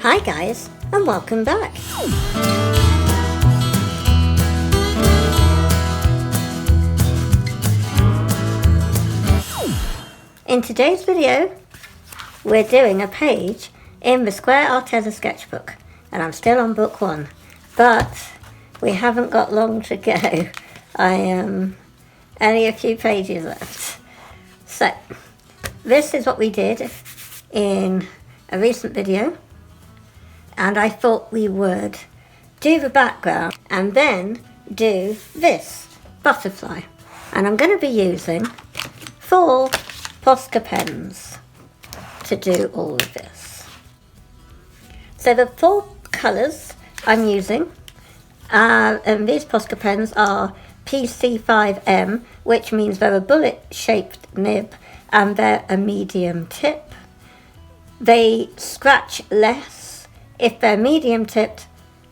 Hi guys, and welcome back. In today's video, we're doing a page in the Square Arteza sketchbook, and I'm still on book 1, but we haven't got long to go. I am only a few pages left. So, this is what we did in a recent video, and I thought we would do the background and then do this butterfly. And I'm going to be using 4 Posca pens to do all of this. So the 4 colours I'm using, and these Posca pens are PC5M, which means they're a bullet-shaped nib and they're a medium tip. They scratch less if they're medium tipped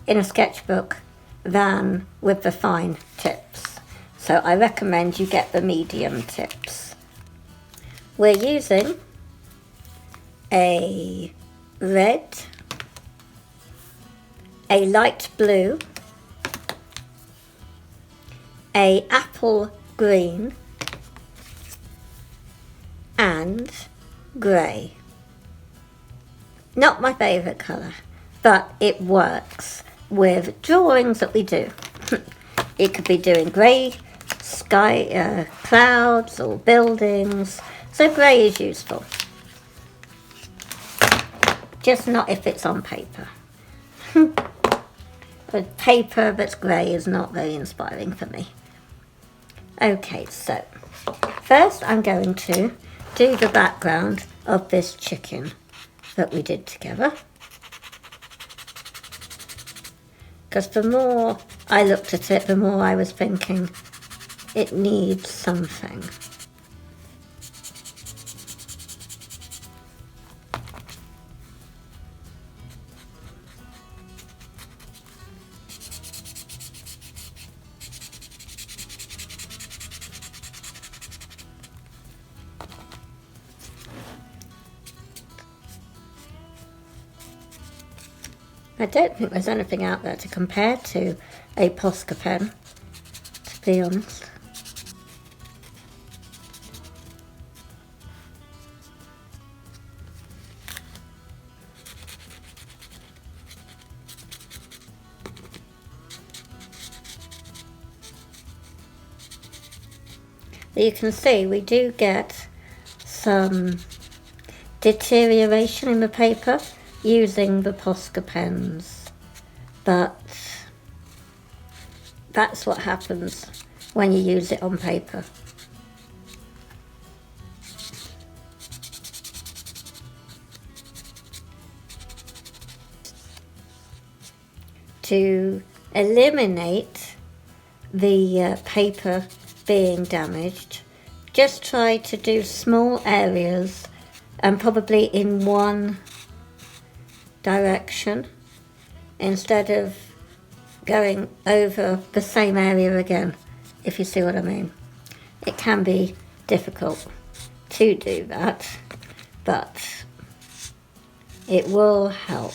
in a sketchbook than with the fine tips. So I recommend you get the medium tips. We're using a red, a light blue, a apple green, and grey. Not my favourite colour, but it works with drawings that we do. It could be doing grey sky, clouds or buildings, so grey is useful. Just not if it's on paper. A paper that's grey is not very inspiring for me. Okay, so first I'm going to do the background of this chicken that we did together. Because the more I looked at it, the more I was thinking it needs something. I don't think there's anything out there to compare to a Posca pen, to be honest. You can see we do get some deterioration in the paper using the Posca pens, but that's what happens when you use it on paper. To eliminate the paper being damaged, just try to do small areas and probably in one direction instead of going over the same area again, if you see what I mean. It can be difficult to do that, but it will help.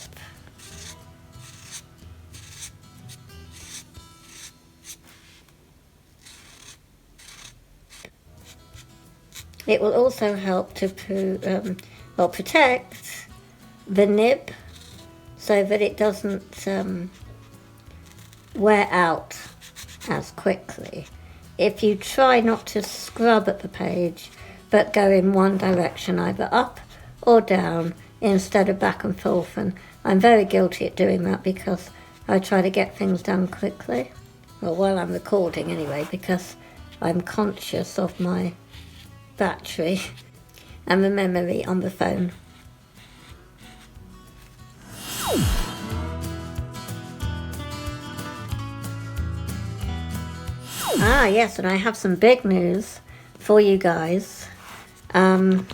It will also help to protect the nib so that it doesn't wear out as quickly. If you try not to scrub at the page, but go in one direction, either up or down, instead of back and forth, and I'm very guilty at doing that because I try to get things done quickly. Well, while I'm recording anyway, because I'm conscious of my battery and the memory on the phone. Ah, yes, and I have some big news for you guys. Well,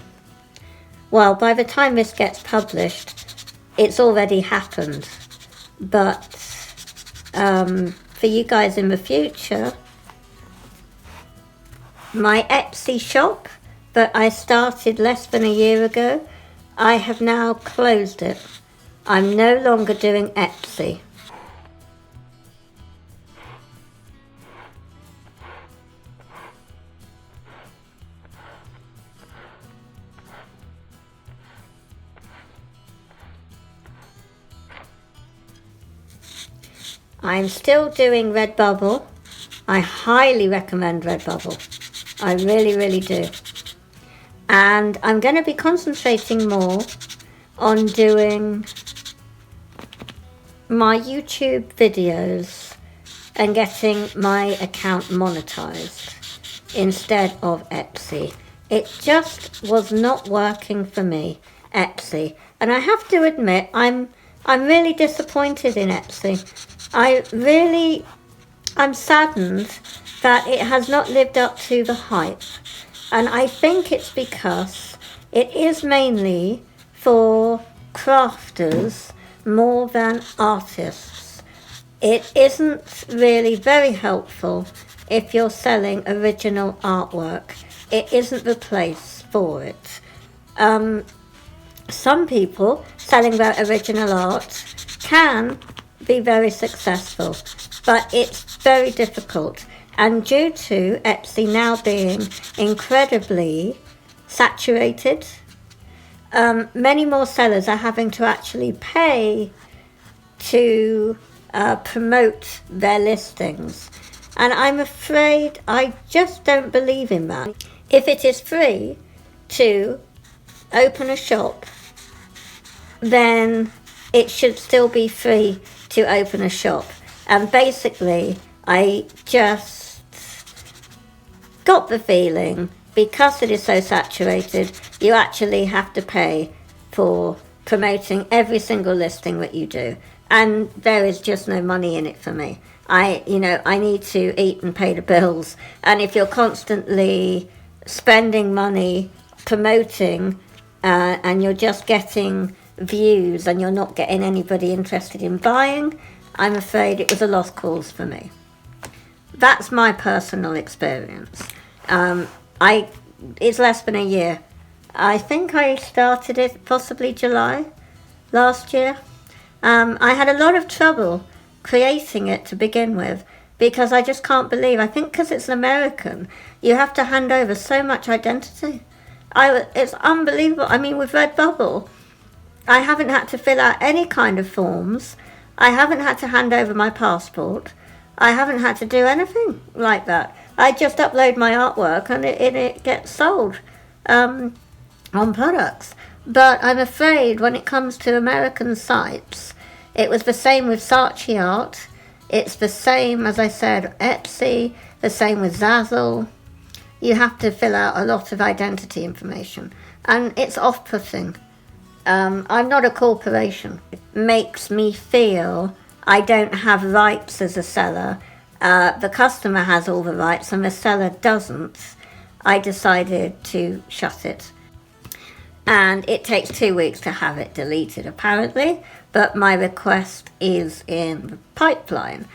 by the time this gets published, it's already happened. But for you guys in the future, my Etsy shop that I started less than a year ago, I have now closed it. I'm no longer doing Etsy. I'm still doing Redbubble. I highly recommend Redbubble. I really, really do. And I'm going to be concentrating more on doing my YouTube videos and getting my account monetized instead of Etsy. It just was not working for me, Etsy. And I have to admit, I'm really disappointed in Etsy. I'm saddened that it has not lived up to the hype. And I think it's because it is mainly for crafters more than artists. It isn't really very helpful if you're selling original artwork. It isn't the place for it. Some people selling their original art can be very successful, but it's very difficult. And due to Etsy now being incredibly saturated, many more sellers are having to actually pay to promote their listings. And I'm afraid I just don't believe in that. If it is free to open a shop, then it should still be free to open a shop. And basically, I just got the feeling, because it is so saturated, you actually have to pay for promoting every single listing that you do. And there is just no money in it for me. I need to eat and pay the bills. And if you're constantly spending money promoting and you're just getting views and you're not getting anybody interested in buying, I'm afraid it was a lost cause for me. That's my personal experience. It's less than a year. I think I started it possibly July last year. I had a lot of trouble creating it to begin with because I just can't believe, I think because it's an American, you have to hand over so much identity. It's unbelievable. I mean, with Redbubble, I haven't had to fill out any kind of forms. I haven't had to hand over my passport. I haven't had to do anything like that. I just upload my artwork and it gets sold on products. But I'm afraid when it comes to American sites, it was the same with Saatchi Art. It's the same, as I said, Etsy, the same with Zazzle. You have to fill out a lot of identity information. And it's off-putting. I'm not a corporation. It makes me feel I don't have rights as a seller. The customer has all the rights and the seller doesn't. I decided to shut it. And it takes 2 weeks to have it deleted apparently, but my request is in the pipeline.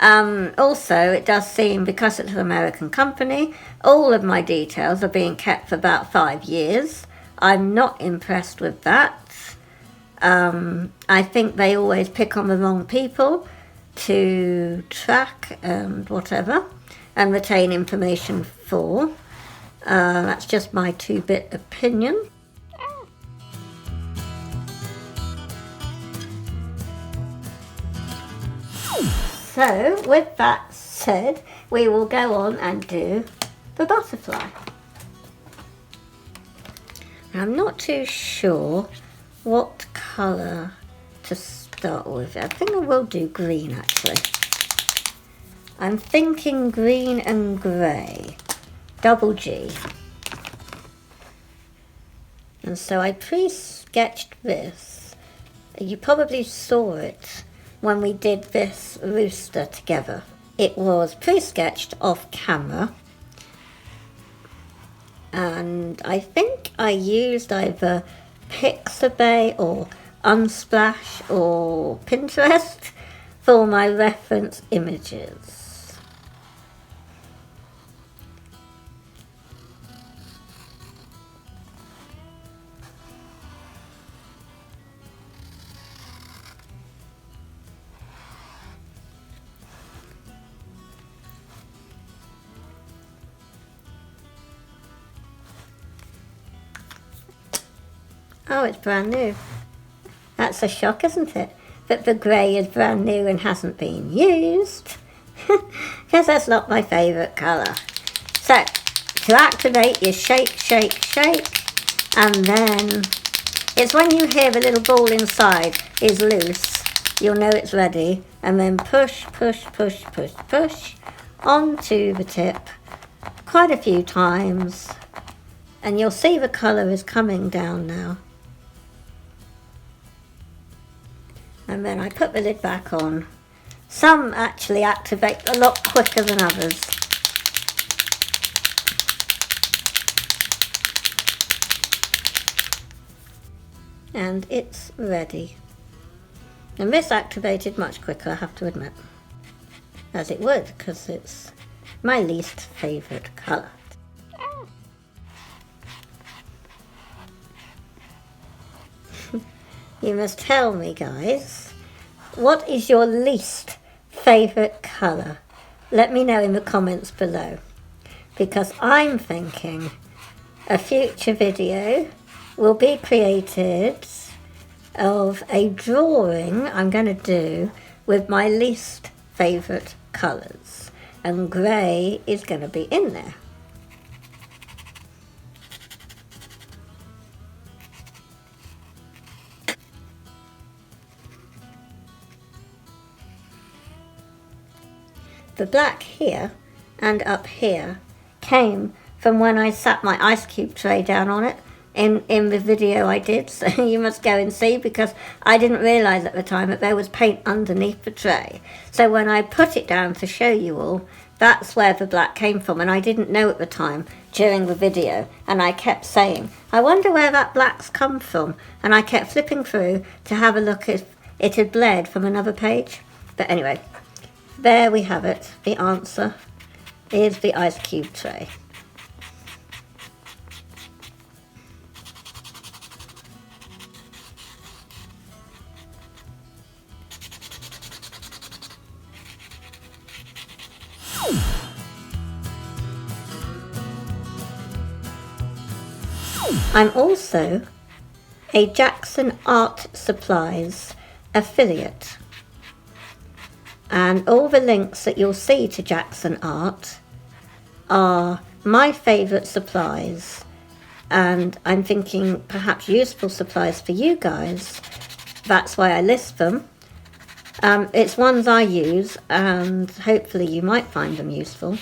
Also, it does seem, because it's an American company, all of my details are being kept for about 5 years. I'm not impressed with that. I think they always pick on the wrong people to track and whatever and retain information for. That's just my 2-bit opinion. So, with that said, we will go on and do the butterfly. I'm not too sure what colour to start with. I think I will do green actually. I'm thinking green and grey, double G. And so I pre-sketched this. You probably saw it when we did this rooster together. It was pre-sketched off camera. And I think I used either Pixabay or Unsplash or Pinterest for my reference images. Oh, it's brand new. That's a shock, isn't it? That the grey is brand new and hasn't been used. Because that's not my favourite colour. So, to activate, you shake, shake, shake. And then, it's when you hear the little ball inside is loose, you'll know it's ready. And then push, push, push, push, push onto the tip quite a few times. And you'll see the colour is coming down now. And then I put the lid back on. Some actually activate a lot quicker than others. And it's ready. And this activated much quicker, I have to admit. As it would, because it's my least favourite colour. You must tell me, guys, what is your least favourite colour? Let me know in the comments below, because I'm thinking a future video will be created of a drawing I'm going to do with my least favourite colours, and grey is going to be in there. The black here and up here came from when I sat my ice cube tray down on it in the video I did, so you must go and see, because I didn't realise at the time that there was paint underneath the tray. So when I put it down to show you all, that's where the black came from, and I didn't know at the time during the video, and I kept saying, I wonder where that black's come from, and I kept flipping through to have a look if it had bled from another page. But anyway, there we have it. The answer is the ice cube tray. I'm also a Jackson Art Supplies affiliate, and all the links that you'll see to Jackson Art are my favourite supplies, and I'm thinking perhaps useful supplies for you guys. That's why I list them. It's ones I use, and hopefully you might find them useful.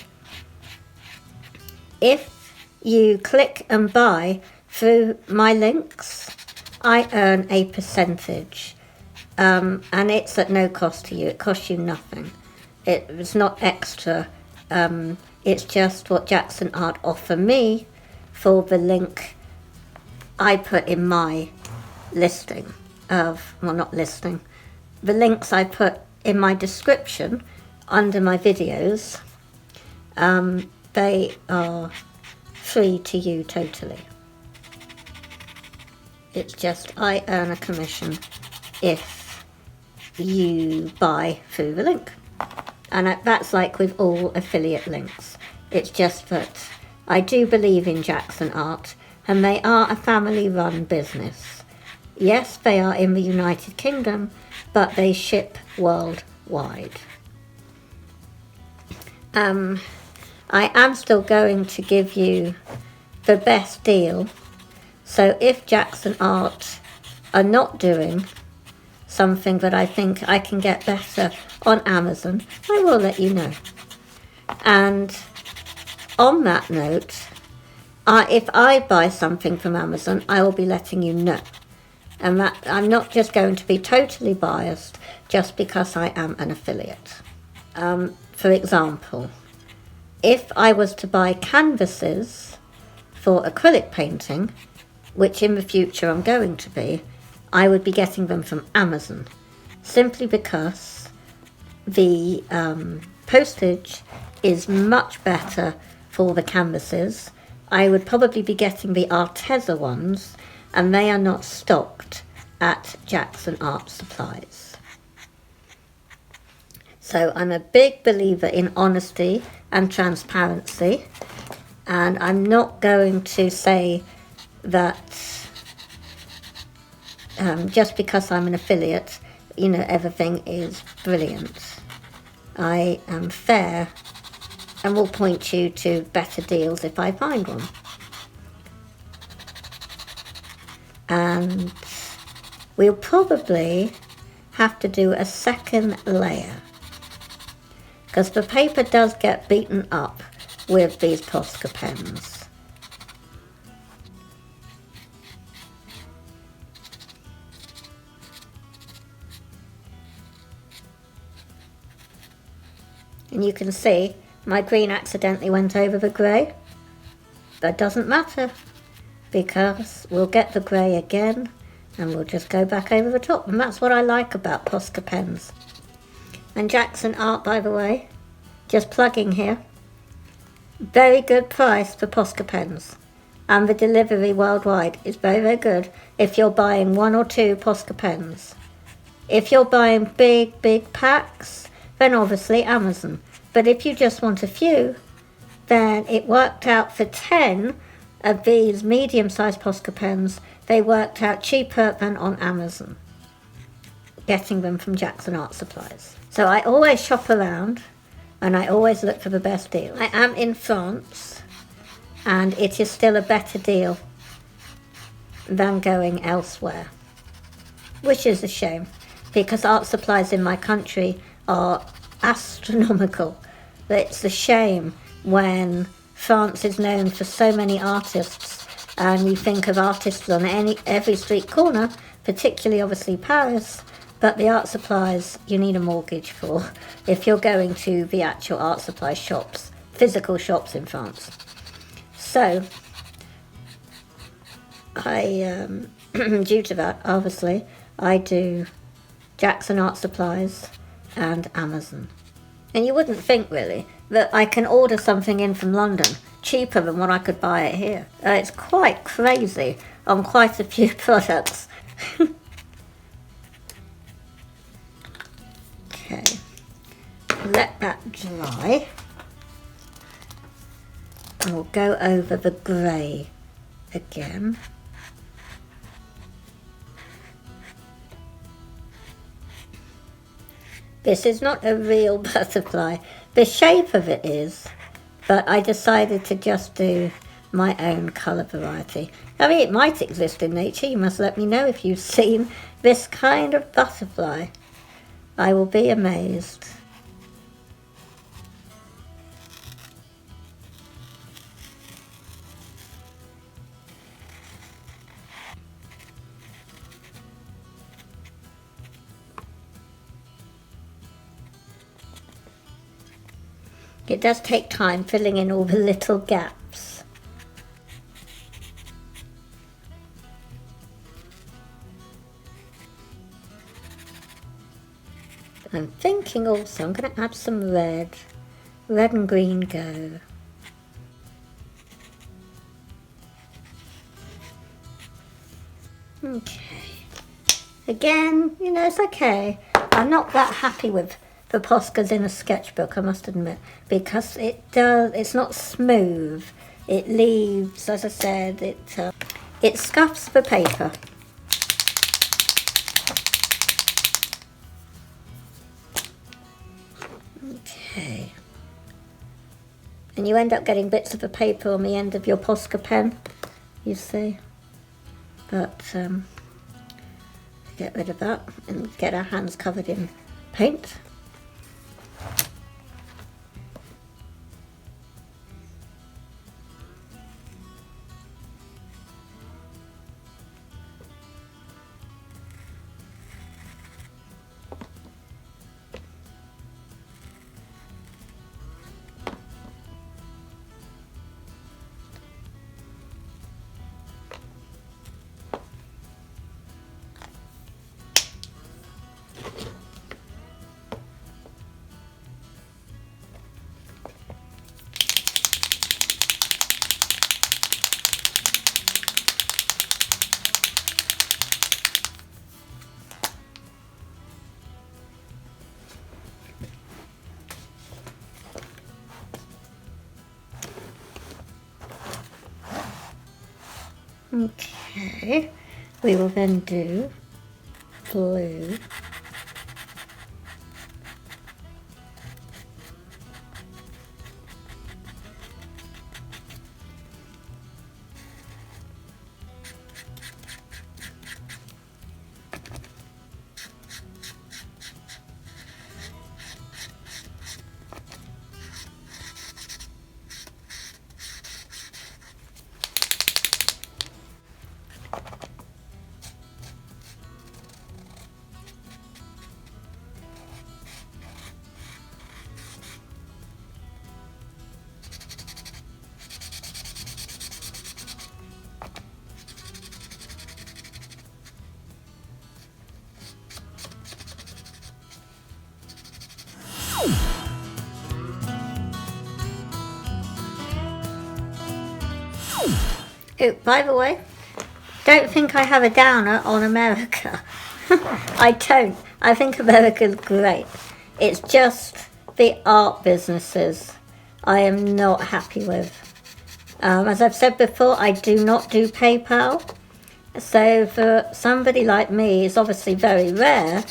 If you click and buy through my links, I earn a percentage, and it's at no cost to you. It costs you nothing. It's not extra. It's just what Jackson Art offer me for the link I put in my listing of, well, not listing, the links I put in my description under my videos. They are free to you totally. It's just I earn a commission if you buy through the link. And that's like with all affiliate links. It's just that I do believe in Jackson Art, and they are a family-run business. Yes, they are in the United Kingdom, but they ship worldwide. I am still going to give you the best deal. So if Jackson Art are not doing something that I think I can get better on Amazon, I will let you know. And on that note, if I buy something from Amazon, I will be letting you know. And that I'm not just going to be totally biased just because I am an affiliate. For example, if I was to buy canvases for acrylic painting, which in the future I'm going to be, I would be getting them from Amazon, simply because the postage is much better for the canvases. I would probably be getting the Arteza ones, and they are not stocked at Jackson Art Supplies. So I'm a big believer in honesty and transparency, and I'm not going to say that just because I'm an affiliate, you know, everything is brilliant. I am fair and will point you to better deals if I find one. And we'll probably have to do a second layer, because the paper does get beaten up with these Posca pens. And you can see my green accidentally went over the grey. That doesn't matter, because we'll get the grey again and we'll just go back over the top. And that's what I like about Posca pens. And Jackson Art, by the way, just plugging here, very good price for Posca pens. And the delivery worldwide is very, very good if you're buying 1 or 2 Posca pens. If you're buying big packs, then obviously Amazon. But if you just want a few, then it worked out for 10 of these medium-sized Posca pens. They worked out cheaper than on Amazon, getting them from Jackson Art Supplies. So I always shop around and I always look for the best deal. I am in France and it is still a better deal than going elsewhere, which is a shame because art supplies in my country are astronomical. It's a shame when France is known for so many artists and you think of artists on every street corner, particularly obviously Paris, but the art supplies you need a mortgage for if you're going to the actual art supply shops, physical shops in France. So I, due to that, obviously, I do Jackson Art Supplies and Amazon. And you wouldn't think really that I can order something in from London cheaper than what I could buy it here. It's quite crazy on quite a few products. Okay, let that dry. And we'll go over the grey again. This is not a real butterfly. The shape of it is, but I decided to just do my own colour variety. I mean, it might exist in nature. You must let me know if you've seen this kind of butterfly. I will be amazed. It does take time filling in all the little gaps. I'm thinking also I'm going to add some red. Red and green go. Okay. Again, you know, it's okay. I'm not that happy with the Poscas in a sketchbook, I must admit, because it's not smooth. It leaves, as I said, it scuffs the paper. Okay. And you end up getting bits of the paper on the end of your Posca pen, you see. But get rid of that and get our hands covered in paint. Okay, we will then do blue. Oh, by the way, don't think I have a downer on America. I don't. I think America's great. It's just the art businesses I am not happy with. As I've said before, I do not do PayPal. So for somebody like me, it's obviously very rare.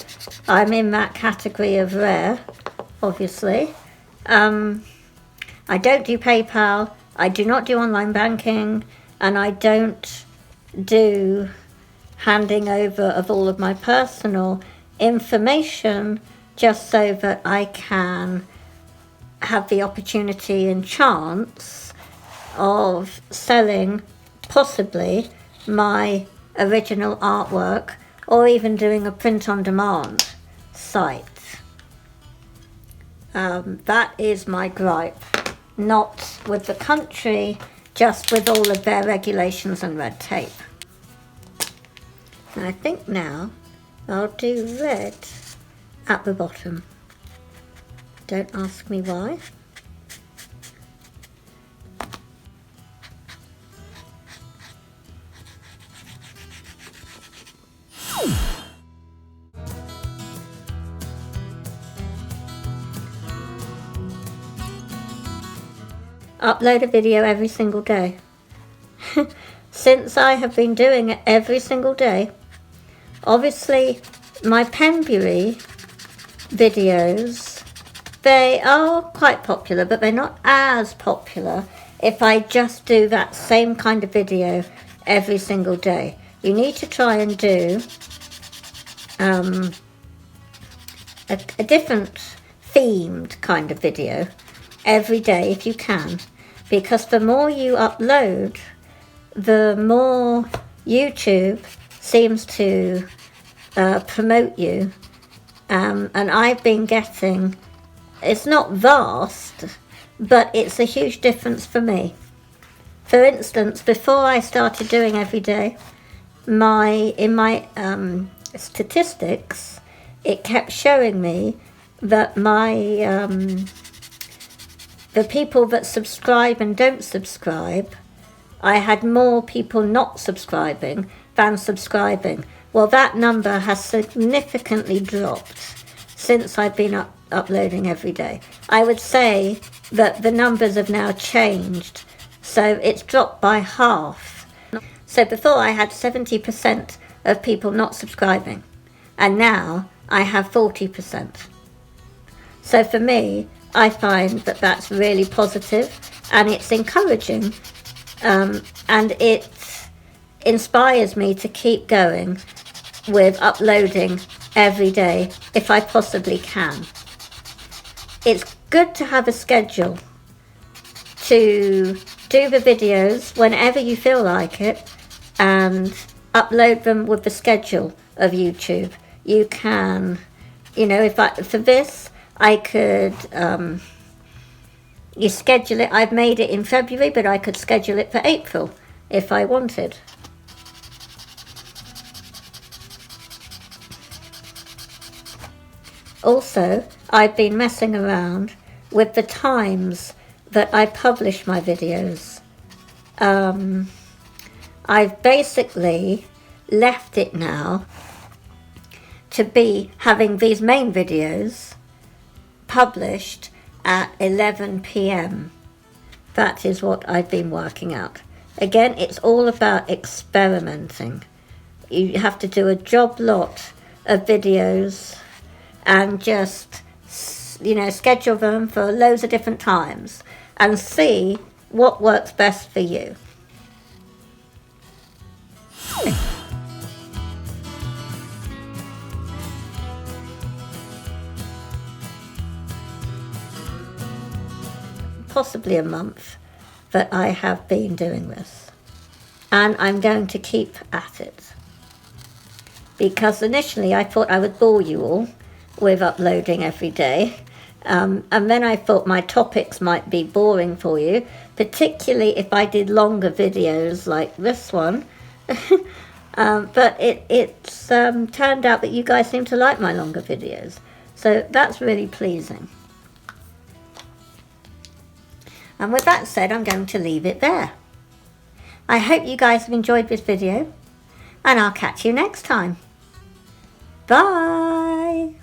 I'm in that category of rare, obviously. I don't do PayPal. I do not do online banking. And I don't do handing over of all of my personal information just so that I can have the opportunity and chance of selling possibly my original artwork or even doing a print-on-demand site. That is my gripe, not with the country, just with all of their regulations and red tape. And I think now I'll do red at the bottom. Don't ask me why. Upload a video every single day. Since I have been doing it every single day, obviously my Penbury videos, they are quite popular, but they're not as popular if I just do that same kind of video every single day. You need to try and do a different themed kind of video every day if you can. Because the more you upload, the more YouTube seems to promote you. And I've been getting, it's not vast, but it's a huge difference for me. For instance, before I started doing every day, in my statistics, it kept showing me that the people that subscribe and don't subscribe, I had more people not subscribing than subscribing. Well, that number has significantly dropped since I've been uploading every day. I would say that the numbers have now changed, so it's dropped by half. So before I had 70% of people not subscribing, and now I have 40%. So for me, I find that that's really positive and it's encouraging, and it inspires me to keep going with uploading every day if I possibly can. It's good to have a schedule to do the videos whenever you feel like it and upload them with the schedule of YouTube. You can, you know, for this, I could, you schedule it, I've made it in February, but I could schedule it for April if I wanted. Also, I've been messing around with the times that I publish my videos. I've basically left it now to be having these main videos published at 11 p.m. That is what I've been working out. Again, it's all about experimenting. You have to do a job lot of videos and just, you know, schedule them for loads of different times and see what works best for you. Possibly a month that I have been doing this, and I'm going to keep at it, because initially I thought I would bore you all with uploading every day, and then I thought my topics might be boring for you, particularly if I did longer videos like this one. But it's turned out that you guys seem to like my longer videos, so that's really pleasing. And with that said, I'm going to leave it there. I hope you guys have enjoyed this video, and I'll catch you next time. Bye!